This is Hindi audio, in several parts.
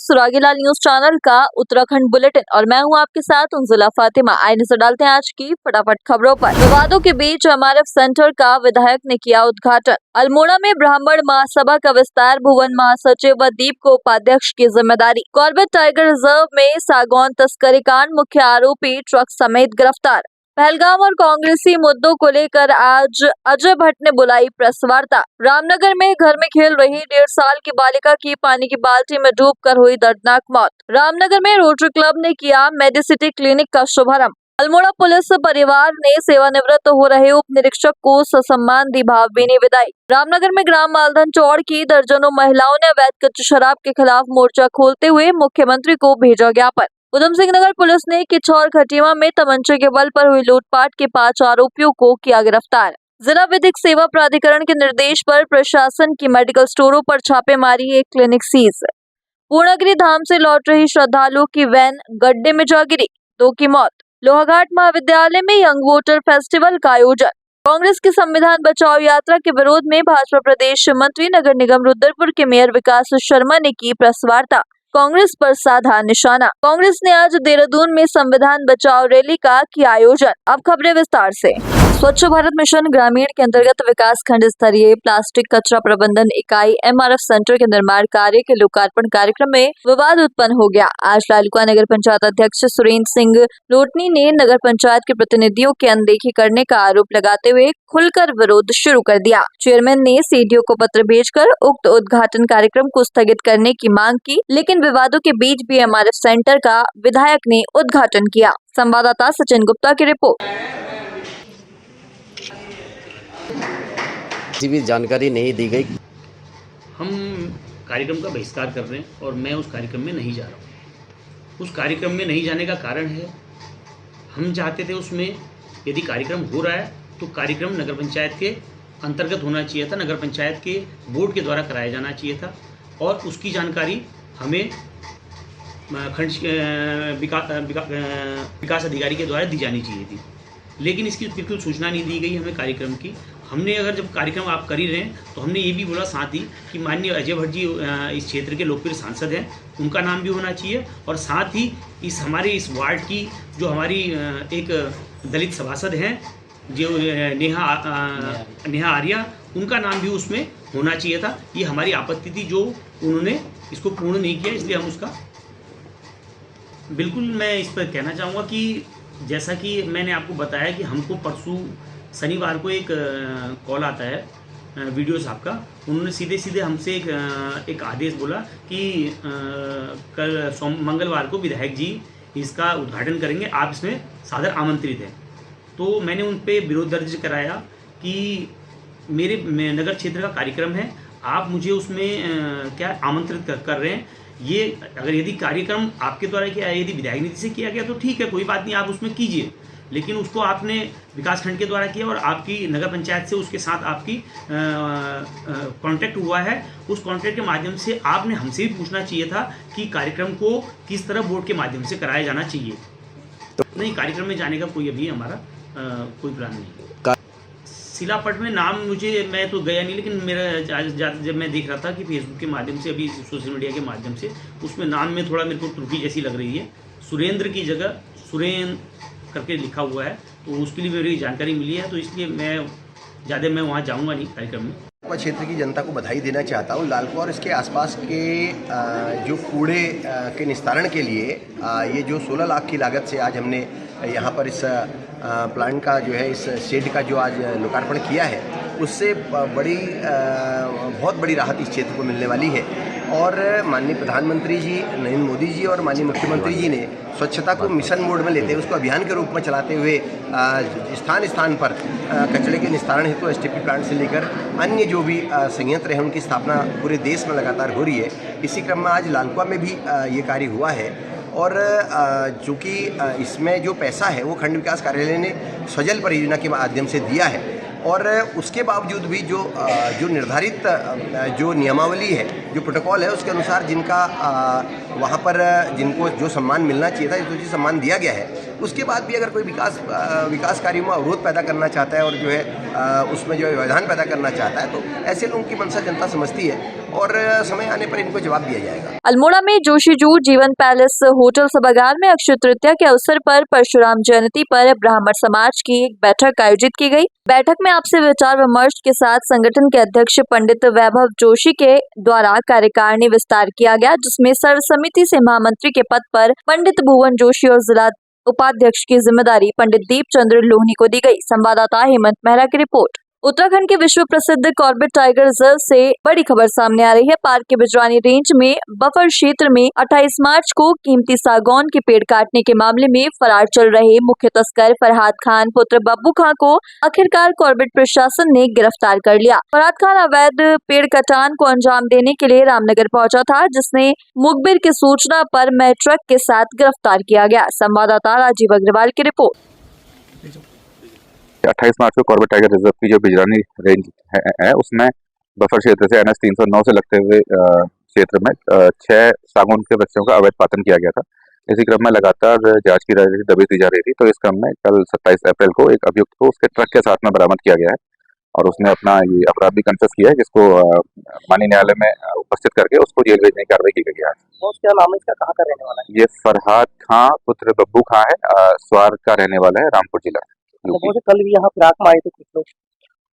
सुरागीलाल न्यूज चैनल का उत्तराखंड बुलेटिन और मैं हूं आपके साथ उनजुला फातिमा। आइए नजर डालते हैं आज की फटाफट खबरों पर। विवादों के बीच एमआरएफ सेंटर का विधायक ने किया उद्घाटन। अल्मोड़ा में ब्राह्मण महासभा का विस्तार, भुवन महासचिव व दीप को उपाध्यक्ष की जिम्मेदारी। कॉर्बेट टाइगर रिजर्व में सागौन तस्करी कांड, मुख्य आरोपी ट्रक समेत गिरफ्तार। पहलगाम और कांग्रेसी मुद्दों को लेकर आज अजय भट्ट ने बुलाई प्रेस वार्ता। रामनगर में घर में खेल रही 1.5 साल की बालिका की पानी की बाल्टी में डूबकर हुई दर्दनाक मौत। रामनगर में रोटरी क्लब ने किया मेडिसिटी क्लिनिक का शुभारंभ। अल्मोड़ा पुलिस परिवार ने सेवानिवृत्त हो रहे उप निरीक्षक को ससम्मान दी भावभीनी विदाई। रामनगर में ग्राम मालधन चौड़ की दर्जनों महिलाओं ने अवैध कच्ची शराब के खिलाफ मोर्चा खोलते हुए मुख्यमंत्री को भेजा ज्ञापन। उधम सिंह नगर पुलिस ने किचौर खटीमा में तमंचे के बल पर हुई लूटपाट के 5 आरोपियों को किया गिरफ्तार। जिला विधिक सेवा प्राधिकरण के निर्देश पर प्रशासन की मेडिकल स्टोरों पर छापेमारी, एक क्लिनिक सीज। पूर्णगिरी धाम से लौट रही श्रद्धालुओं की वैन गड्ढे में जा गिरी, 2 की मौत। लोहाघाट महाविद्यालय में यंग वोटर फेस्टिवल का आयोजन। कांग्रेस की संविधान बचाओ यात्रा के विरोध में भाजपा प्रदेश मंत्री नगर निगम रुद्रपुर के मेयर विकास शर्मा ने की प्रेस वार्ता। कांग्रेस पर साधा निशाना। कांग्रेस ने आज देहरादून में संविधान बचाओ रैली का किया आयोजन। अब खबरें विस्तार से। स्वच्छ भारत मिशन ग्रामीण के अंतर्गत विकास खंड स्तरीय प्लास्टिक कचरा प्रबंधन इकाई एमआरएफ सेंटर के निर्माण कार्य के लोकार्पण कार्यक्रम में विवाद उत्पन्न हो गया। आज लालकुआं नगर पंचायत अध्यक्ष सुरेंद्र सिंह लोटनी ने नगर पंचायत के प्रतिनिधियों की अनदेखी करने का आरोप लगाते हुए खुलकर विरोध शुरू कर दिया। चेयरमैन ने सीडीओ को पत्र भेजकर उक्त उद्घाटन कार्यक्रम को स्थगित करने की मांग की, लेकिन विवादों के बीच भी एमआरएफ सेंटर का विधायक ने उद्घाटन किया। संवाददाता सचिन गुप्ता की रिपोर्ट। किसी भी जानकारी नहीं दी गई। हम कार्यक्रम का बहिष्कार कर रहे हैं और मैं उस कार्यक्रम में नहीं जा रहा हूँ। उस कार्यक्रम में नहीं जाने का कारण है, हम चाहते थे उसमें यदि कार्यक्रम हो रहा है तो कार्यक्रम नगर पंचायत के अंतर्गत होना चाहिए था, नगर पंचायत के बोर्ड के द्वारा कराया जाना चाहिए था और उसकी जानकारी हमें खंड विकास अधिकारी के द्वारा दी जानी चाहिए थी, लेकिन इसकी बिल्कुल सूचना नहीं दी गई हमें कार्यक्रम की। हमने अगर जब कार्यक्रम आप कर ही रहे हैं तो हमने ये भी बोला साथ ही कि माननीय अजय भट्ट जी इस क्षेत्र के लोकप्रिय सांसद हैं, उनका नाम भी होना चाहिए और साथ ही हमारे इस वार्ड की जो हमारी एक दलित सभासद हैं जो नेहा आर्या, उनका नाम भी उसमें होना चाहिए था। ये हमारी आपत्ति थी जो उन्होंने इसको पूर्ण नहीं किया, इसलिए हम उसका बिल्कुल मैं इस पर कहना चाहूँगा कि जैसा कि मैंने आपको बताया कि हमको परसों शनिवार को एक कॉल आता है वीडियो साहब का। उन्होंने सीधे सीधे हमसे एक आदेश बोला कि कल मंगलवार को विधायक जी इसका उद्घाटन करेंगे, आप इसमें सादर आमंत्रित हैं। तो मैंने उन पर विरोध दर्ज कराया कि मेरे नगर क्षेत्र का कार्यक्रम है, आप मुझे उसमें क्या आमंत्रित कर रहे हैं। ये अगर यदि कार्यक्रम आपके द्वारा किया, यदि विधायक नीति से किया गया तो ठीक है, कोई बात नहीं, आप उसमें कीजिए, लेकिन उसको आपने विकास खंड के द्वारा किया और आपकी नगर पंचायत से उसके साथ आपकी कांटेक्ट हुआ है। उस कांटेक्ट के माध्यम से आपने हमसे भी पूछना चाहिए था कि कार्यक्रम को किस तरह बोर्ड के माध्यम से कराया जाना चाहिए। तो नहीं, कार्यक्रम में जाने का कोई अभी हमारा कोई प्लान नहीं। सिलापट में नाम मैं तो गया नहीं, लेकिन मेरा जब मैं देख रहा था कि फेसबुक के माध्यम से, अभी सोशल मीडिया के माध्यम से, उसमें नाम में थोड़ा मेरे को त्रुटि जैसी लग रही है। सुरेंद्र की जगह सुरेन करके लिखा हुआ है, तो उसके लिए मेरी जानकारी मिली है, तो इसलिए मैं वहाँ जाऊँगा नहीं कार्यक्रम में। क्षेत्र की जनता को बधाई देना चाहता हूँ। लालकुआं और इसके आसपास के जो कूड़े के निस्तारण के लिए ये जो 16 लाख की लागत से आज हमने यहाँ पर इस प्लांट का जो है, इस शेड का जो आज लोकार्पण किया है, उससे बहुत बड़ी राहत इस क्षेत्र को मिलने वाली है। और माननीय प्रधानमंत्री जी नरेंद्र मोदी जी और माननीय मुख्यमंत्री जी ने स्वच्छता को मिशन मोड में लेते हुए, उसको अभियान के रूप में चलाते हुए स्थान स्थान पर कचरे के निस्तारण हेतु एसटीपी प्लांट से लेकर अन्य जो भी संयंत्र हैं उनकी स्थापना पूरे देश में लगातार हो रही है। इसी क्रम में आज लालकुआं में भी ये कार्य हुआ है और चूँकि इसमें जो पैसा है वो खंड विकास कार्यालय ने स्वजल परियोजना के माध्यम से दिया है और उसके बावजूद भी जो निर्धारित जो नियमावली है, जो प्रोटोकॉल है, उसके अनुसार जिनका वहाँ पर जिनको जो सम्मान मिलना चाहिए था, जो सम्मान दिया गया है, उसके बाद भी अगर कोई विकास कार्यों में अवरोध पैदा करना चाहता है और जो है उसमें जो है व्यवधान पैदा करना चाहता है, तो ऐसे लोगों की मंशा जनता समझती है और समय आने पर इनको जवाब दिया जाएगा। अल्मोड़ा में जोशी जूट जीवन पैलेस होटल सभागार में अक्षय तृतीया के अवसर पर परशुराम जयंती पर ब्राह्मण समाज की एक बैठक आयोजित की गई। बैठक में आपसे विचार विमर्श के साथ संगठन के अध्यक्ष पंडित वैभव जोशी के द्वारा कार्यकारिणी विस्तार किया गया, जिसमें सर्वसमिति से महामंत्री के पद पर पंडित भुवन जोशी और जिला उपाध्यक्ष की जिम्मेदारी पंडित दीप चंद्र लोहनी को दी गई। संवाददाता हेमंत मेहरा की रिपोर्ट। उत्तराखंड के विश्व प्रसिद्ध कॉर्बेट टाइगर रिजर्व से बड़ी खबर सामने आ रही है। पार्क के बिजरानी रेंज में बफर क्षेत्र में 28 मार्च को कीमती सागौन के पेड़ काटने के मामले में फरार चल रहे मुख्य तस्कर फरहाद खान पुत्र बब्बू खां को आखिरकार कॉर्बेट प्रशासन ने गिरफ्तार कर लिया। फरहाद खान अवैध पेड़ कटान को अंजाम देने के लिए रामनगर पहुंचा था, जिसने मुखबिर की सूचना पर मैं ट्रक के साथ गिरफ्तार किया गया। संवाददाता राजीव अग्रवाल की रिपोर्ट। 28 मार्च को कॉर्बेट टाइगर रिजर्व की जो बिजरानी रेंज है उसमें बफर क्षेत्र से NH 309 से लगते हुए क्षेत्र में 6 सागौन के वृक्षों का अवैध पातन किया गया था। इसी क्रम में लगातार जांच की दबिश दी जा रही थी, तो इस क्रम में कल 27 अप्रैल को एक अभियुक्त को उसके ट्रक के साथ में बरामद किया गया है और उसने अपना ये अपराध भी कन्फेस किया है, जिसको माननीय न्यायालय में उपस्थित करके उसको जेल भेजने की कार्रवाई की गई है। तो क्या नाम है इसका, कहाँ का रहने वाला है? ये फरहाद खां पुत्र बब्बू खां है, स्वार का रहने वाला है, रामपुर जिला। तो कल भी यहाँ फिराक में आए थे कुछ लोग,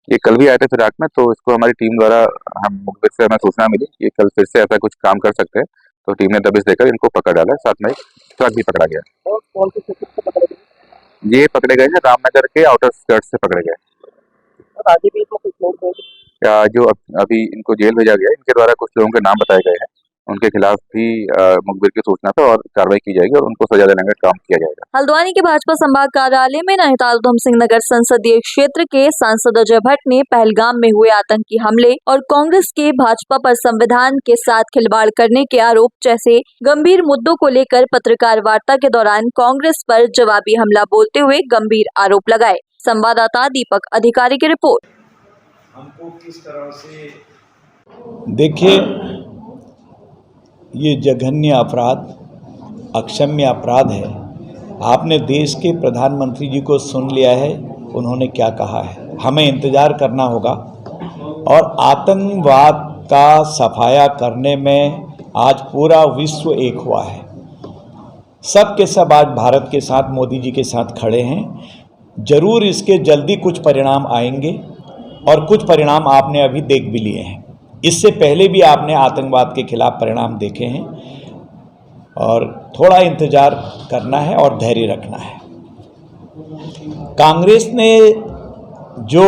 ये कल भी आए थे फिराक में, तो इसको हमारी टीम द्वारा हम मुखबिर से हमें सूचना मिली कि कल फिर से ऐसा कुछ काम कर सकते हैं, तो टीम ने दबिश देकर इनको पकड़ डाला, साथ में ट्रक भी पकड़ा गया। और कौन से क्षेत्र से पकड़े गए? ये पकड़े गए हैं रामनगर के आउटर स्कर्ट से पकड़े गए। और आगे भी इसमें कुछ लोग थे जो अभी इनको जेल भेजा गया है, इनके द्वारा कुछ लोगों के नाम बताए गए हैं, उनके खिलाफ भी मुखबिर की सूचना पर और कार्रवाई की जाएगी और उनको सजा देने का काम किया जाएगा। हल्द्वानी के भाजपा संभाग कार्यालय में नैनीताल उधम सिंह नगर संसदीय क्षेत्र के सांसद अजय भट्ट ने पहलगाम में हुए आतंकी हमले और कांग्रेस के भाजपा पर संविधान के साथ खिलवाड़ करने के आरोप जैसे गंभीर मुद्दों को लेकर पत्रकार वार्ता के दौरान कांग्रेस पर जवाबी हमला बोलते हुए गंभीर आरोप लगाए। संवाददाता दीपक अधिकारी की रिपोर्ट। हमको किस तरह से देखिए, ये जघन्य अपराध, अक्षम्य अपराध है। आपने देश के प्रधानमंत्री जी को सुन लिया है, उन्होंने क्या कहा है। हमें इंतज़ार करना होगा और आतंकवाद का सफाया करने में आज पूरा विश्व एक हुआ है। सब के सब आज भारत के साथ, मोदी जी के साथ खड़े हैं। ज़रूर इसके जल्दी कुछ परिणाम आएंगे और कुछ परिणाम आपने अभी देख भी लिए हैं। इससे पहले भी आपने आतंकवाद के खिलाफ परिणाम देखे हैं और थोड़ा इंतज़ार करना है और धैर्य रखना है। कांग्रेस ने जो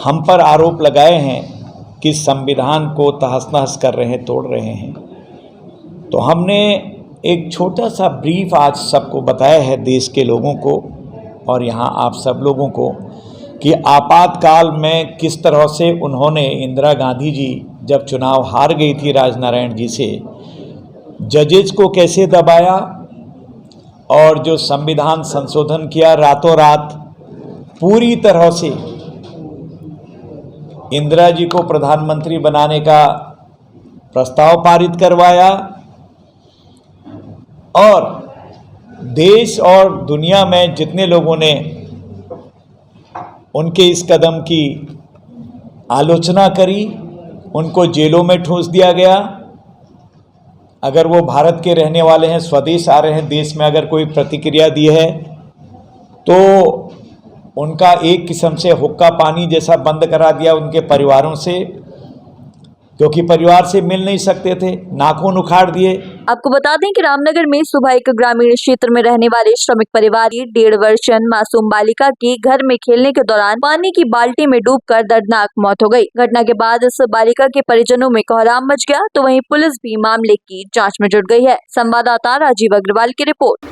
हम पर आरोप लगाए हैं कि संविधान को तहस-नहस कर रहे हैं, तोड़ रहे हैं, तो हमने एक छोटा सा ब्रीफ आज सबको बताया है, देश के लोगों को और यहाँ आप सब लोगों को, कि आपातकाल में किस तरह से उन्होंने, इंदिरा गांधी जी जब चुनाव हार गई थी राजनारायण जी से, जजेस को कैसे दबाया और जो संविधान संशोधन किया रातों रात, पूरी तरह से इंदिरा जी को प्रधानमंत्री बनाने का प्रस्ताव पारित करवाया और देश और दुनिया में जितने लोगों ने उनके इस कदम की आलोचना करी, उनको जेलों में ठूंस दिया गया। अगर वो भारत के रहने वाले हैं, स्वदेश आ रहे हैं, देश में अगर कोई प्रतिक्रिया दी है तो उनका एक किस्म से हुक्का पानी जैसा बंद करा दिया उनके परिवारों से, क्योंकि परिवार से मिल नहीं सकते थे, नाखून उखाड़ दिए। आपको बता दें कि रामनगर में सुबह एक ग्रामीण क्षेत्र में रहने वाले श्रमिक परिवार की 1.5 वर्षीय मासूम बालिका की घर में खेलने के दौरान पानी की बाल्टी में डूबकर दर्दनाक मौत हो गई। घटना के बाद इस बालिका के परिजनों में कोहराम मच गया, तो वहीं पुलिस भी मामले की जांच में जुट गई है। संवाददाता राजीव अग्रवाल की रिपोर्ट।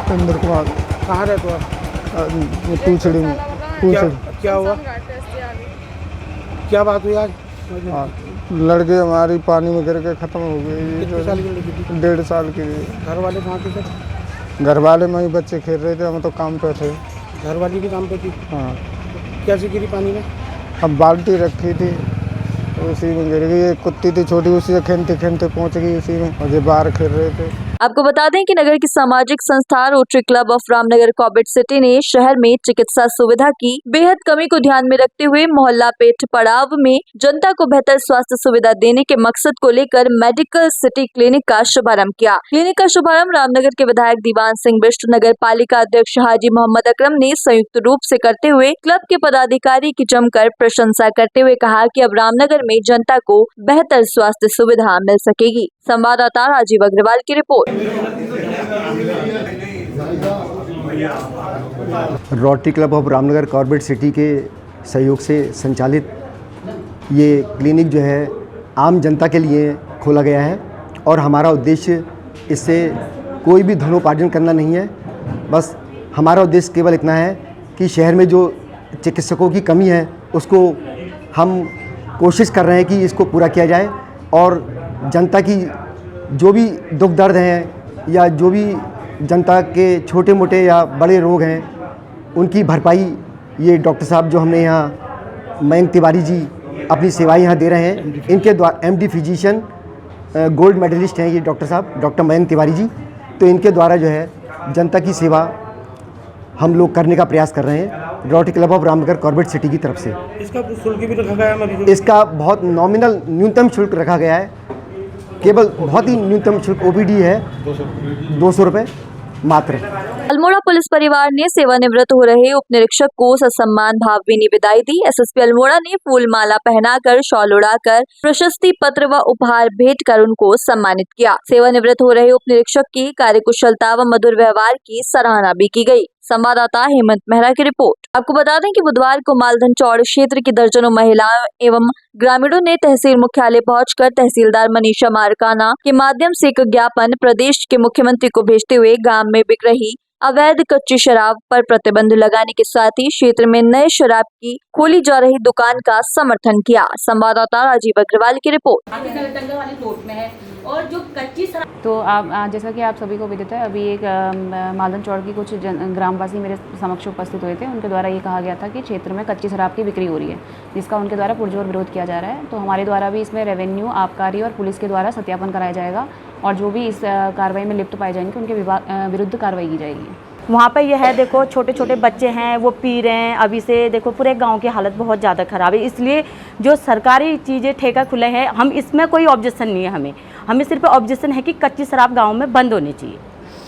चंद्र कुमार, कहाँ रहते हो आप? पूछड़ी में। क्या हुआ, क्या बात हुई आज? हाँ, लड़के हमारी पानी में गिर के ख़त्म हो गई। कितने साल की लड़की थी? 1.5 साल की। घर वाले कहाँ थे सर? घर वाले में ही बच्चे खेल रहे थे, हम तो काम पे थे। घर वाली भी काम पे थी? हाँ। कैसे गिरी पानी में? अब बाल्टी रखी थी, उसी में गिर गई। एक कुत्ती थी छोटी, उसी से खेलते खेलते पहुँच गई उसी में, और ये बाहर खेल रहे थे। आपको बता दें कि नगर की सामाजिक संस्था rotary club of Ramnagar Corbett city ने शहर में चिकित्सा सुविधा की बेहद कमी को ध्यान में रखते हुए मोहल्ला पेट पड़ाव में जनता को बेहतर स्वास्थ्य सुविधा देने के मकसद को लेकर मेडिकल सिटी क्लिनिक का शुभारंभ किया। क्लिनिक का शुभारंभ रामनगर के विधायक दीवान सिंह बिष्ट, नगर पालिका अध्यक्ष हाजी मोहम्मद अकरम ने संयुक्त रूप से करते हुए क्लब के पदाधिकारी की जमकर प्रशंसा करते हुए कहा कि अब रामनगर में जनता को बेहतर स्वास्थ्य सुविधा मिल सकेगी। संवाददाता राजीव अग्रवाल की report. Rotary club of Ramnagar Corbett city के सहयोग से संचालित ये क्लिनिक जो है आम जनता के लिए खोला गया है और हमारा उद्देश्य इससे कोई भी धनोपार्जन करना नहीं है। बस हमारा उद्देश्य केवल इतना है कि शहर में जो चिकित्सकों की कमी है उसको हम कोशिश कर रहे हैं कि इसको पूरा किया जाए और जनता की जो भी दुख दर्द हैं या जो भी जनता के छोटे मोटे या बड़े रोग हैं उनकी भरपाई ये डॉक्टर साहब जो हमने यहाँ मयंक तिवारी जी अपनी सेवाएं यहाँ दे रहे हैं, इनके द्वारा MD फिजिशियन गोल्ड मेडलिस्ट हैं ये डॉक्टर साहब, डॉक्टर मयंक तिवारी जी। तो इनके द्वारा जो है जनता की सेवा हम लोग करने का प्रयास कर रहे हैं rotary club of Ramnagar Corbett city की तरफ से। इसका शुल्क भी रखा गया है? इसका बहुत नॉमिनल न्यूनतम शुल्क रखा गया है, केवल बहुत ही न्यूनतम शुल्क OPD है 200 रुपये मात्र। अल्मोड़ा पुलिस परिवार ने सेवानिवृत्त हो रहे उप निरीक्षक को ससम्मान भावभीनी विदाई दी। SSP अल्मोड़ा ने फूल माला पहनाकर, शॉल उड़ाकर, प्रशस्ति पत्र व उपहार भेंट कर उनको सम्मानित किया। सेवानिवृत्त हो रहे उप निरीक्षक की कार्यकुशलता व मधुर व्यवहार की सराहना भी की गई। संवाददाता हेमंत मेहरा की रिपोर्ट। आपको बता दें कि बुधवार को मालधन चौड़ क्षेत्र की दर्जनों महिलाओं एवं ग्रामीणों ने तहसील मुख्यालय पहुंचकर तहसीलदार मनीषा मारकाना के माध्यम से एक ज्ञापन प्रदेश के मुख्यमंत्री को भेजते हुए गांव में बिक रही अवैध कच्ची शराब पर प्रतिबंध लगाने के साथ ही क्षेत्र में नए शराब की खोली जा रही दुकान का समर्थन किया। संवाददाता राजीव अग्रवाल की रिपोर्ट। और जो कच्ची शराब तो आप जैसा कि आप सभी को विदित है, अभी एक मालधन चौड़ की कुछ ग्रामवासी मेरे समक्ष उपस्थित हुए थे। उनके द्वारा ये कहा गया था कि क्षेत्र में कच्ची शराब की बिक्री हो रही है, जिसका उनके द्वारा पुरजोर विरोध किया जा रहा है। तो हमारे द्वारा भी इसमें रेवेन्यू, आबकारी और पुलिस के द्वारा सत्यापन कराया जाएगा और जो भी इस कार्रवाई में लिप्त पाए जाएंगे उनके विरुद्ध कार्रवाई की जाएगी। वहाँ पर यह है, देखो छोटे छोटे बच्चे हैं वो पी रहे हैं। अभी से देखो पूरे गांव की हालत बहुत ज़्यादा ख़राब है, इसलिए जो सरकारी चीज़ें ठेका खुले हैं, हम इसमें कोई ऑब्जेक्शन नहीं है। हमें सिर्फ ऑब्जेक्शन है कि कच्ची शराब गांव में बंद होनी चाहिए।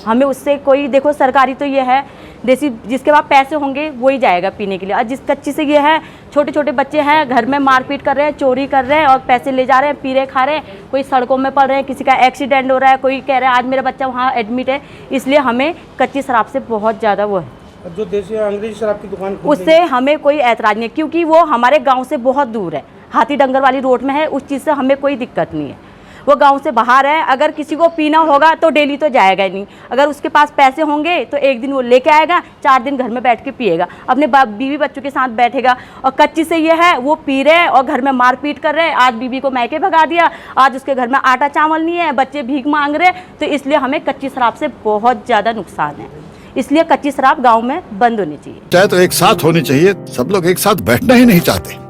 हमें उससे कोई, देखो सरकारी तो ये है, देसी जिसके पास पैसे होंगे वो ही जाएगा पीने के लिए, और जिस कच्ची से ये है छोटे छोटे बच्चे हैं घर में मारपीट कर रहे हैं, चोरी कर रहे हैं और पैसे ले जा रहे हैं, पी रहे खा रहे हैं, कोई सड़कों में पड़ रहे हैं, किसी का एक्सीडेंट हो रहा है, कोई कह रहा है आज मेरा बच्चा वहाँ एडमिट है। इसलिए हमें कच्ची शराब से बहुत ज़्यादा वो है। जो देसी अंग्रेजी शराब की दुकान उससे हमें कोई ऐतराज़ नहीं है, क्योंकि वो हमारे गाँव से बहुत दूर है, हाथी डंगर वाली रोड में है। उस चीज़ से हमें कोई दिक्कत नहीं है। वो गांव से बाहर है, अगर किसी को पीना होगा तो डेली तो जाएगा ही नहीं। अगर उसके पास पैसे होंगे तो एक दिन वो लेके आएगा, 4 दिन घर में बैठ के पिएगा, अपने बीवी बच्चों के साथ बैठेगा। और कच्ची से ये है, वो पी रहे हैं और घर में मारपीट कर रहे हैं। आज बीवी को मैके भगा दिया, आज उसके घर में आटा चावल नहीं है, बच्चे भीख मांग रहे हैं। तो इसलिए हमें कच्ची शराब से बहुत ज़्यादा नुकसान है, इसलिए कच्ची शराब गाँव में बंद होनी चाहिए। चाहे तो एक साथ होनी चाहिए, सब लोग एक साथ बैठना ही नहीं चाहते।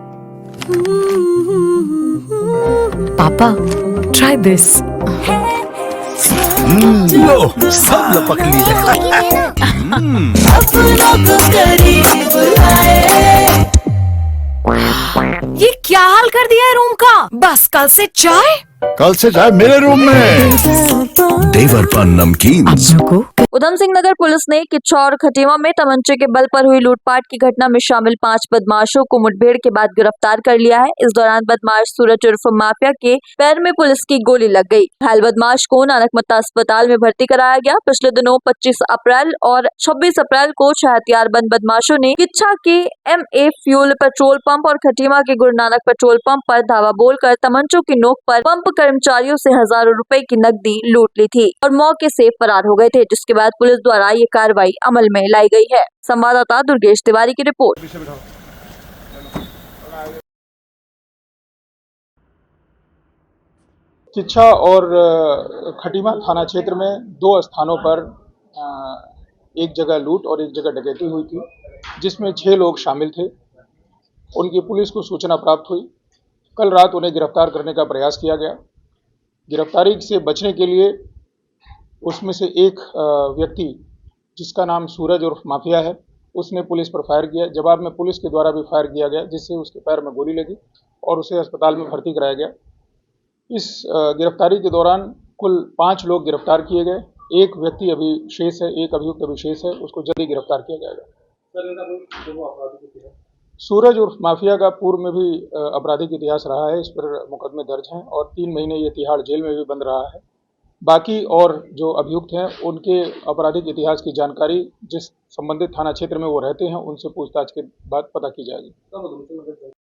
पापा try this. लो सब लपक ली। ये क्या हाल कर दिया है रूम का? बस कल से चाय मेरे रूम में। देवर पान नमकीन। उधम सिंह नगर पुलिस ने किच्छा और खटीमा में तमंचे के बल पर हुई लूटपाट की घटना में शामिल 5 बदमाशों को मुठभेड़ के बाद गिरफ्तार कर लिया है। इस दौरान बदमाश सूरज उर्फ माफिया के पैर में पुलिस की गोली लग गई। घायल बदमाश को नानकमत्ता अस्पताल में भर्ती कराया गया। पिछले दिनों 25 अप्रैल और 26 अप्रैल को 6 हथियारबंद बदमाशों ने किच्छा के MA फ्यूल पेट्रोल पंप और खटीमा के गुरु नानक पेट्रोल पंप पर धावा बोलकर तमंचों की नोक पर पंप कर्मचारियों से हजारों रुपए की नकदी लूट ली थी और मौके से फरार हो गए थे, जिसके बाद पुलिस द्वारा ये कार्रवाई अमल में लाई गई है। संवाददाता दुर्गेश तिवारी की रिपोर्ट। किच्छा और खटीमा थाना क्षेत्र में 2 स्थानों पर एक जगह लूट और एक जगह डकैती हुई थी, जिसमें 6 लोग शामिल थे। उनकी पुलिस को सूचना प्राप्त हुई। कल रात उन्हें गिरफ्तार करने का प्रयास किया गया। गिरफ्तारी से बचने के लिए उसमें से एक व्यक्ति जिसका नाम सूरज उर्फ माफिया है, उसने पुलिस पर फायर किया। जवाब में पुलिस के द्वारा भी फायर किया गया, जिससे उसके पैर में गोली लगी और उसे अस्पताल में भर्ती कराया गया। इस गिरफ्तारी के दौरान कुल 5 लोग गिरफ्तार किए गए। एक व्यक्ति अभी शेष है, एक अभियुक्त अभी शेष है, उसको जल्दी गिरफ्तार किया जाएगा। सूरज उर्फ माफिया का पूर्व में भी आपराधिक इतिहास रहा है, इस पर मुकदमे दर्ज हैं और 3 महीने ये तिहाड़ जेल में भी बंद रहा है। बाकी और जो अभियुक्त हैं उनके आपराधिक इतिहास की जानकारी जिस संबंधित थाना क्षेत्र में वो रहते हैं उनसे पूछताछ के बाद पता की जाएगी।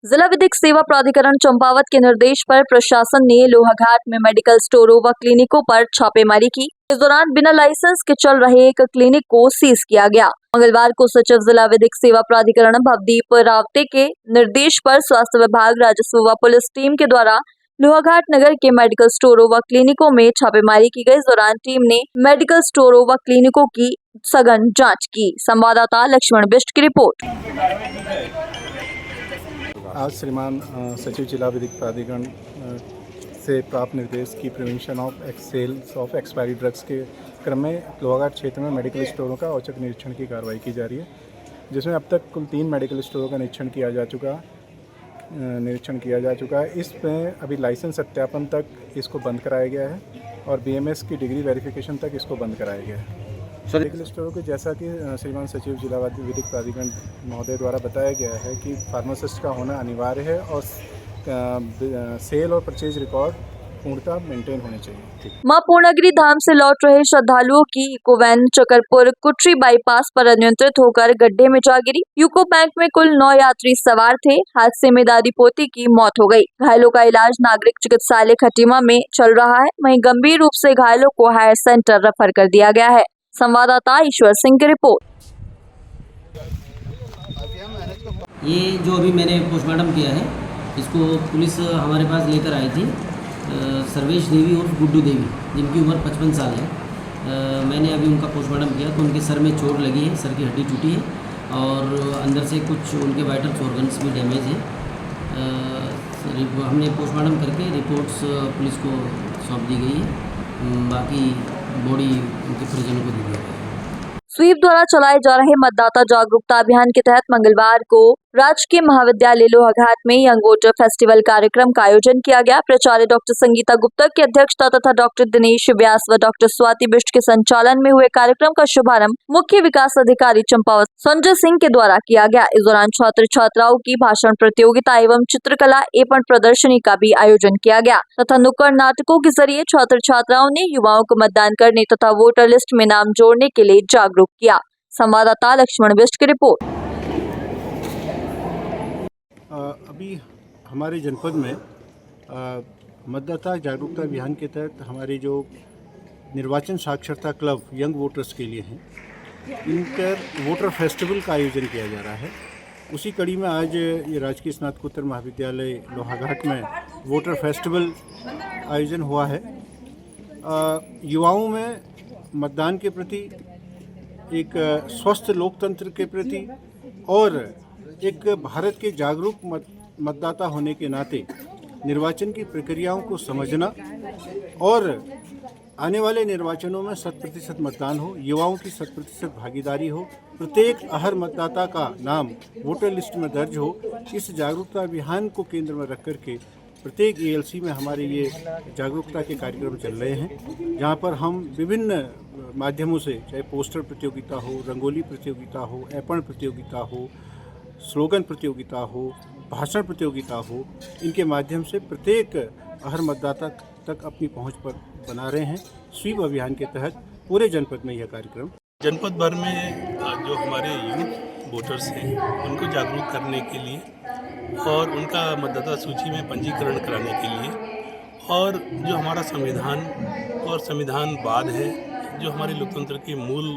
जिला विधिक सेवा प्राधिकरण चंपावत के निर्देश पर प्रशासन ने लोहाघाट में मेडिकल स्टोरों व क्लिनिकों पर छापेमारी की। इस दौरान बिना लाइसेंस के चल रहे एक क्लिनिक को सीज किया गया। मंगलवार को सचिव जिला विधिक सेवा प्राधिकरण भवदीप रावते के निर्देश पर स्वास्थ्य विभाग, राजस्व व पुलिस टीम के द्वारा लोहाघाट नगर के मेडिकल स्टोरों व क्लिनिकों में छापेमारी की गई। इस दौरान टीम ने मेडिकल स्टोरों व क्लिनिकों की सघन जांच की। संवाददाता लक्ष्मण बिष्ट की रिपोर्ट। आज श्रीमान सचिव जिला विधिक प्राधिकरण से प्राप्त निर्देश की prevention of sales of expiry drugs के क्रम में लोहाघाट क्षेत्र में मेडिकल स्टोरों का औचक निरीक्षण की कार्रवाई की जा रही है, जिसमें अब तक कुल 3 मेडिकल स्टोरों का निरीक्षण किया जा चुका है। इसमें अभी लाइसेंस सत्यापन तक इसको बंद कराया गया है और BMS की डिग्री वेरिफिकेशन तक इसको बंद कराया गया है। मेडिकल स्टोरों के जैसा कि श्रीमान सचिव जिला विधिक प्राधिकरण महोदय द्वारा बताया गया है कि फार्मासिस्ट का होना अनिवार्य है और सेल और परचेज रिकॉर्ड पूर्णतः मेंटेन होने चाहिए। मां पूर्णागिरि धाम से लौट रहे श्रद्धालुओं की UCO van Chakarpur Kutri bypass पर अनियंत्रित होकर गड्ढे में जा गिरी। यूको बैंक में कुल 9 यात्री सवार थे। हादसे में दादी पोती की मौत हो गई। घायलों का इलाज नागरिक चिकित्सालय खटीमा में चल रहा है। वहीं गंभीर रूप से घायलों को हायर सेंटर रेफर कर दिया गया है। संवाददाता ईश्वर सिंह की रिपोर्ट। ये जो अभी मैंने पोस्टमार्टम किया है, इसको पुलिस हमारे पास लेकर आई थी। सर्वेश देवी और गुड्डू देवी, जिनकी उम्र 55 साल है। मैंने अभी उनका पोस्टमार्टम किया तो उनके सर में चोट लगी है, सर की हड्डी टूटी है और अंदर से कुछ उनके वाइटल ऑर्गन्स भी डैमेज है। हमने पोस्टमार्टम करके रिपोर्ट्स पुलिस को सौंप दी गई है। बाकी बॉडी उनके परिजनों को दी गई है। स्वीप द्वारा चलाए जा रहे मतदाता जागरूकता अभियान के तहत मंगलवार को राजकीय महाविद्यालय लोहाघाट में यंग वोटर फेस्टिवल कार्यक्रम का आयोजन किया गया। प्राचार्य डॉक्टर संगीता गुप्ता की अध्यक्षता तथा डॉक्टर दिनेश व्यास व डॉक्टर स्वाति बिष्ट के संचालन में हुए कार्यक्रम का शुभारंभ मुख्य विकास अधिकारी चंपावत संजय सिंह के द्वारा किया गया। इस दौरान छात्र छात्राओं की भाषण प्रतियोगिता एवं चित्रकला एवं प्रदर्शनी का भी आयोजन किया गया तथा नुक्कड़ नाटकों के जरिए छात्र छात्राओं ने युवाओं को मतदान करने तथा वोटर लिस्ट में नाम जोड़ने के लिए जागरूक किया। संवाददाता लक्ष्मण बिष्ट की रिपोर्ट। अभी हमारे जनपद में मतदाता जागरूकता अभियान के तहत हमारे जो निर्वाचन साक्षरता क्लब यंग वोटर्स के लिए हैं, इंटर वोटर फेस्टिवल का आयोजन किया जा रहा है। उसी कड़ी में आज ये राजकीय स्नातकोत्तर महाविद्यालय लोहाघाट में वोटर फेस्टिवल आयोजन हुआ है। युवाओं में मतदान के प्रति, एक स्वस्थ लोकतंत्र के प्रति और एक भारत के जागरूक मतदाता होने के नाते निर्वाचन की प्रक्रियाओं को समझना और आने वाले निर्वाचनों में 100% मतदान हो, युवाओं की 100% भागीदारी हो, प्रत्येक अहर मतदाता का नाम वोटर लिस्ट में दर्ज हो। इस जागरूकता अभियान को केंद्र में रख करके प्रत्येक ALC में हमारे ये जागरूकता के कार्यक्रम चल रहे हैं, जहाँ पर हम विभिन्न माध्यमों से, चाहे पोस्टर प्रतियोगिता हो, रंगोली प्रतियोगिता हो, ऐपण प्रतियोगिता हो, स्लोगन प्रतियोगिता हो, भाषण प्रतियोगिता हो, इनके माध्यम से प्रत्येक हर मतदाता तक अपनी पहुंच पर बना रहे हैं। स्वीप अभियान के तहत पूरे जनपद में यह कार्यक्रम, जनपद भर में जो हमारे यूथ वोटर्स हैं उनको जागरूक करने के लिए और उनका मतदाता सूची में पंजीकरण कराने के लिए और जो हमारा संविधान और संविधानवाद है, जो हमारे लोकतंत्र की मूल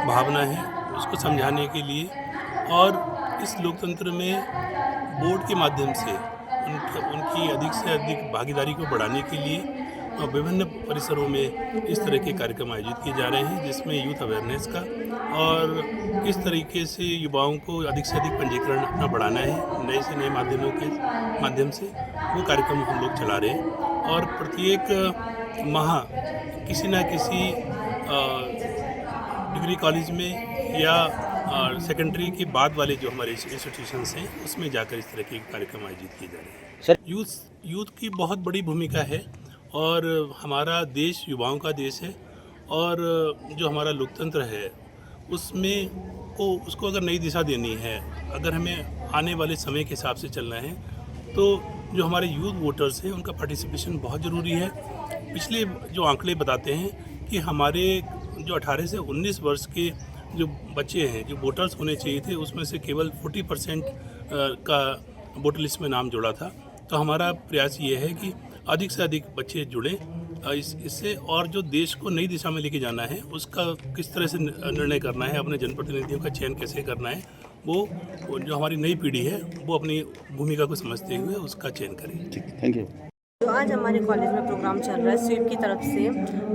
भावना है, उसको समझाने के लिए और इस लोकतंत्र में बोर्ड के माध्यम से उनकी अधिक से अधिक भागीदारी को बढ़ाने के लिए विभिन्न परिसरों में इस तरह के कार्यक्रम आयोजित किए जा रहे हैं, जिसमें यूथ अवेयरनेस का और किस तरीके से युवाओं को अधिक से अधिक पंजीकरण अपना बढ़ाना है नए से नए माध्यमों के माध्यम से, वो कार्यक्रम हम लोग चला रहे हैं। और प्रत्येक माह किसी न किसी डिग्री कॉलेज में या सेकेंडरी के बाद वाले जो हमारे इंस्टीट्यूशंस हैं उसमें जाकर इस तरह के कार्यक्रम आयोजित किए जा रहे हैं। यूथ की बहुत बड़ी भूमिका है और हमारा देश युवाओं का देश है और जो हमारा लोकतंत्र है उसको अगर नई दिशा देनी है, अगर हमें आने वाले समय के हिसाब से चलना है तो जो हमारे यूथ वोटर्स हैं उनका पार्टिसिपेशन बहुत ज़रूरी है। पिछले जो आंकड़े बताते हैं कि हमारे जो 18 से 19 वर्ष के जो बच्चे हैं जो वोटर्स होने चाहिए थे उसमें से केवल 40% का वोटर लिस्ट में नाम जोड़ा था। तो हमारा प्रयास ये है कि अधिक से अधिक बच्चे जुड़ें इससे, और जो देश को नई दिशा में लेके जाना है उसका किस तरह से निर्णय करना है, अपने जनप्रतिनिधियों का चयन कैसे करना है, वो जो हमारी नई पीढ़ी है वो अपनी भूमिका को समझते हुए उसका चयन करें। Thank you. जो आज हमारे कॉलेज में प्रोग्राम चल रहा है स्वीप की तरफ से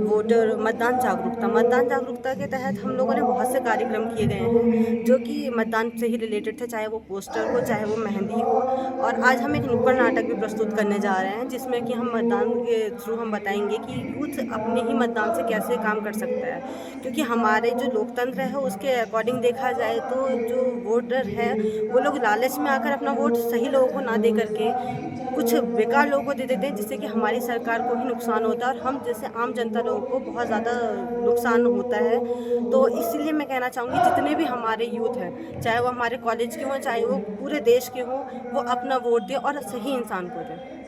वोटर मतदान जागरूकता के तहत हम लोगों ने बहुत से कार्यक्रम किए गए हैं जो कि मतदान से ही रिलेटेड थे, चाहे वो पोस्टर हो चाहे वो मेहंदी हो। और आज हम एक नुक्कड़ नाटक भी प्रस्तुत करने जा रहे हैं जिसमें कि हम मतदान के थ्रू हम बताएंगे कि यूथ अपने ही मतदान से कैसे काम कर सकता है, क्योंकि हमारे जो लोकतंत्र है उसके अकॉर्डिंग देखा जाए तो जो वोटर है वो लोग लालच में आकर अपना वोट सही लोगों को ना दे करके कुछ बेकार लोगों को दे देते हैं, जिससे कि हमारी सरकार को ही नुकसान होता है और हम जैसे आम जनता लोगों को बहुत ज़्यादा नुकसान होता है। तो इसलिए मैं कहना चाहूँगी जितने भी हमारे यूथ हैं, चाहे वो हमारे कॉलेज के हों चाहे वो पूरे देश के हों, वो अपना वोट दें और सही इंसान को दें।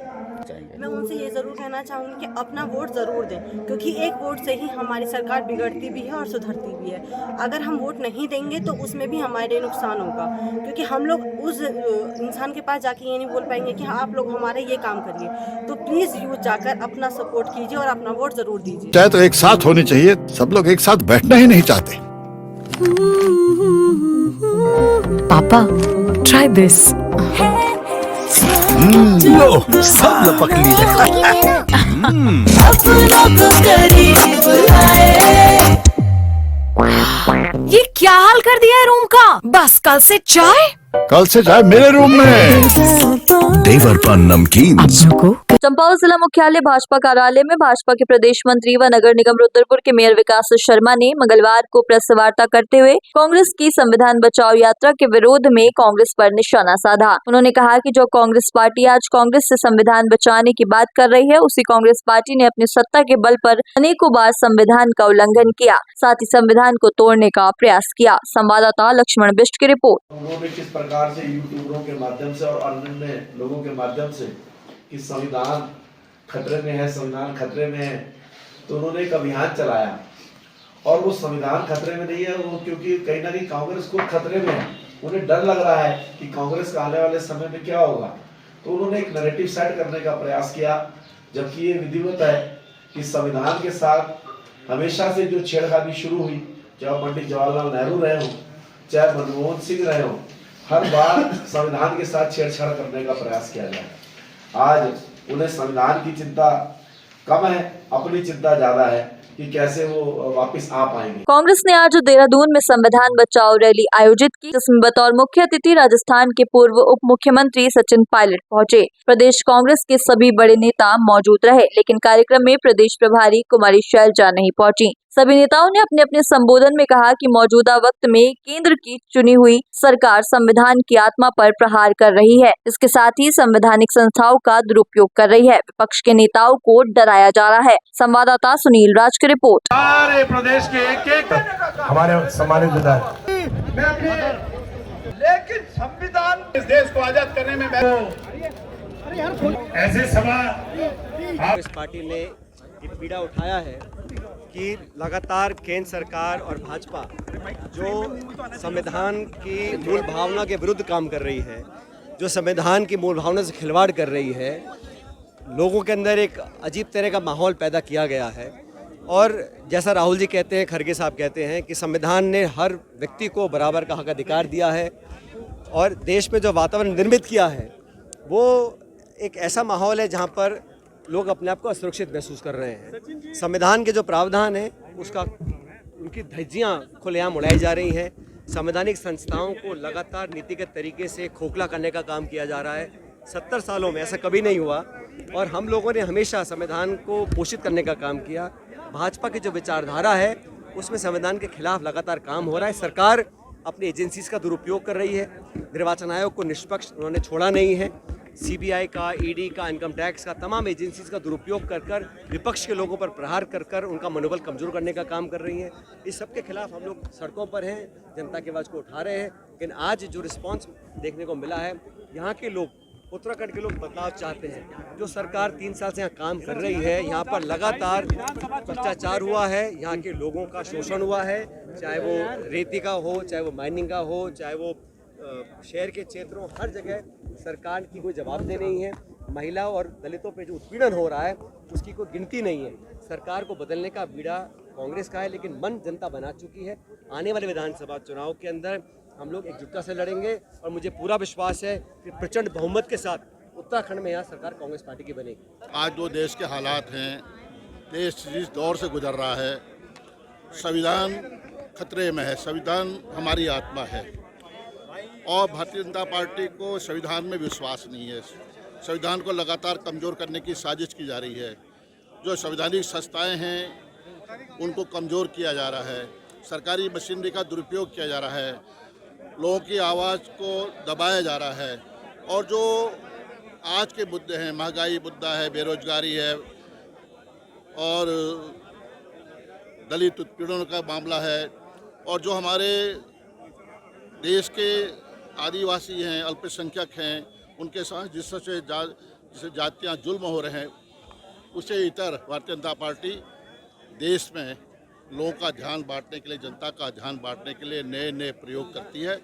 मैं उनसे ये ज़रूर कहना चाहूँगी कि अपना वोट ज़रूर दें, क्योंकि एक वोट से ही हमारी सरकार बिगड़ती भी है और सुधरती भी है। अगर हम वोट नहीं देंगे तो उसमें भी हमारे नुकसान होगा, क्योंकि हम लोग उस इंसान के पास जाके ये नहीं बोल पाएंगे कि हाँ आप लोग हमारे ये काम करिए। तो प्लीज़ यूथ जाकर अपना सपोर्ट कीजिए और अपना वोट ज़रूर दीजिए। चाहे तो एक साथ होनी चाहिए, सब लोग एक साथ बैठना ही नहीं चाहते। पापा ट्राई दिस। लो सब लपक लिए। ये क्या हाल कर दिया है रूम का? बस कल से चाय मेरे रूम में। देवर पान नमकीन। चंपावत जिला मुख्यालय भाजपा कार्यालय में भाजपा के प्रदेश मंत्री व नगर निगम रुद्रपुर के मेयर विकास शर्मा ने मंगलवार को प्रेस वार्ता करते हुए कांग्रेस की संविधान बचाओ यात्रा के विरोध में कांग्रेस पर निशाना साधा। उन्होंने कहा कि जो कांग्रेस पार्टी आज कांग्रेस से संविधान बचाने की बात कर रही है, उसी कांग्रेस पार्टी ने अपनी सत्ता के बल पर अनेकों बार संविधान का उल्लंघन किया, साथ ही संविधान को तोड़ने का प्रयास किया। संवाददाता लक्ष्मण बिष्ट की रिपोर्ट। उन्होंने किस प्रकार से यूट्यूबरों के माध्यम से और अन्य लोगों के माध्यम से कि संविधान खतरे में है, संविधान खतरे में है, तो उन्होंने एक अभियान चलाया। और वो संविधान खतरे में नहीं है, वो क्योंकि कहीं ना कहीं कांग्रेस खुद खतरे में है, उन्हें डर लग रहा है कि कांग्रेस का आने वाले समय में क्या होगा। तो उन्होंने एक नैरेटिव सेट करने का प्रयास किया, जबकि ये विधिवत है कि संविधान के साथ हमेशा से जो छेड़खानी शुरू हुई, चाहे पंडित जवाहरलाल नेहरू रहे हो चाहे मनमोहन सिंह रहे हो, हर बार संविधान के साथ छेड़छाड़ करने का प्रयास किया जाए। आज उन्हें संविधान की चिंता कम है, अपनी चिंता ज्यादा है कि कैसे वो वापस आ पाएंगे। कांग्रेस ने आज देहरादून में संविधान बचाओ रैली आयोजित की, जिसमें बतौर मुख्य अतिथि राजस्थान के पूर्व उप मुख्यमंत्री सचिन पायलट पहुंचे। प्रदेश कांग्रेस के सभी बड़े नेता मौजूद रहे, लेकिन कार्यक्रम में प्रदेश प्रभारी कुमारी शैलजा नहीं पहुंची। सभी नेताओं ने अपने अपने संबोधन में कहा कि मौजूदा वक्त में केंद्र की चुनी हुई सरकार संविधान की आत्मा पर प्रहार कर रही है। इसके साथ ही संवैधानिक संस्थाओं का दुरुपयोग कर रही है। विपक्ष के नेताओं को डराया जा रहा है। संवाददाता सुनील राज की रिपोर्ट। सारे प्रदेश के एक हमारे सम्मानित विधायक, लेकिन संविधान इस देश को आजाद करने में ऐसे सभा इस पार्टी ने ये पीड़ा उठाया है कि लगातार केंद्र सरकार और भाजपा जो संविधान की मूल भावना के विरुद्ध काम कर रही है, जो संविधान की मूल भावना से खिलवाड़ कर रही है, लोगों के अंदर एक अजीब तरह का माहौल पैदा किया गया है। और जैसा राहुल जी कहते हैं, खड़गे साहब कहते हैं कि संविधान ने हर व्यक्ति को बराबर का हक अधिकार दिया है और देश में जो वातावरण निर्मित किया है वो एक ऐसा माहौल है जहाँ पर लोग अपने आप को असुरक्षित महसूस कर रहे हैं। संविधान के जो प्रावधान है उसका उनकी धज्जियाँ खुलेआम उड़ाई जा रही हैं। संवैधानिक संस्थाओं को लगातार नीतिगत तरीके से खोखला करने का काम किया जा रहा है। 70 सालों में ऐसा कभी नहीं हुआ और हम लोगों ने हमेशा संविधान को पोषित करने का काम किया। भाजपा की जो विचारधारा है उसमें संविधान के खिलाफ लगातार काम हो रहा है। सरकार अपनी एजेंसीज का दुरुपयोग कर रही है। निर्वाचन आयोग को निष्पक्ष उन्होंने छोड़ा नहीं है। सीबीआई का, ईडी का, इनकम टैक्स का, तमाम एजेंसीज का दुरुपयोग कर कर विपक्ष के लोगों पर प्रहार कर कर उनका मनोबल कमज़ोर करने का काम कर रही हैं। इस सब के खिलाफ हम लोग सड़कों पर हैं, जनता की आवाज़ को उठा रहे हैं। लेकिन आज जो रिस्पांस देखने को मिला है, यहाँ के लोग, उत्तराखंड के लोग बदलाव चाहते हैं। जो सरकार 3 साल से यहाँ काम कर रही है, यहाँ पर लगातार भ्रष्टाचार हुआ है, यहाँ के लोगों का शोषण हुआ है, चाहे वो रेती का हो, चाहे वो माइनिंग का हो, चाहे वो शहर के क्षेत्रों, हर जगह सरकार की कोई जवाबदेही नहीं है। महिला और दलितों पे जो उत्पीड़न हो रहा है उसकी कोई गिनती नहीं है। सरकार को बदलने का बीड़ा कांग्रेस का है, लेकिन मन जनता बना चुकी है। आने वाले विधानसभा चुनाव के अंदर हम लोग एकजुटता से लड़ेंगे और मुझे पूरा विश्वास है कि प्रचंड बहुमत के साथ उत्तराखंड में यहाँ सरकार कांग्रेस पार्टी की बनेगी। आज जो देश के हालात हैं, देश जिस दौर से गुजर रहा है, संविधान खतरे में है। संविधान हमारी आत्मा है और भारतीय जनता पार्टी को संविधान में विश्वास नहीं है। संविधान को लगातार कमज़ोर करने की साजिश की जा रही है। जो संवैधानिक संस्थाएं हैं उनको कमज़ोर किया जा रहा है। सरकारी मशीनरी का दुरुपयोग किया जा रहा है। लोगों की आवाज़ को दबाया जा रहा है। और जो आज के मुद्दे हैं, महंगाई मुद्दा है, बेरोजगारी है और दलित उत्पीड़न का मामला है, और जो हमारे देश के आदिवासी हैं, अल्पसंख्यक हैं, उनके साथ जिससे जातियाँ जुल्म हो रहे हैं, उससे इतर भारतीय जनता पार्टी देश में लोगों का ध्यान बांटने के लिए, जनता का ध्यान बांटने के लिए नए नए प्रयोग करती है।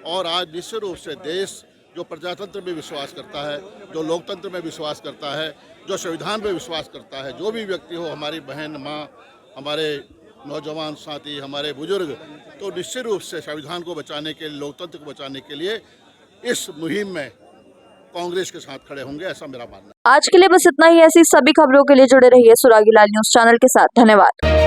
और आज निश्चित रूप से देश जो प्रजातंत्र में विश्वास करता है, जो लोकतंत्र में विश्वास करता है, जो संविधान में विश्वास करता है, जो भी व्यक्ति हो, हमारी बहन, माँ, हमारे नौजवान साथी, हमारे बुजुर्ग, तो निश्चित रूप से संविधान को बचाने के लिए, लोकतंत्र को बचाने के लिए इस मुहिम में कांग्रेस के साथ खड़े होंगे, ऐसा मेरा मानना है। आज के लिए बस इतना ही। ऐसी सभी खबरों के लिए जुड़े रहिए सुरागी लाल न्यूज़ चैनल के साथ। धन्यवाद।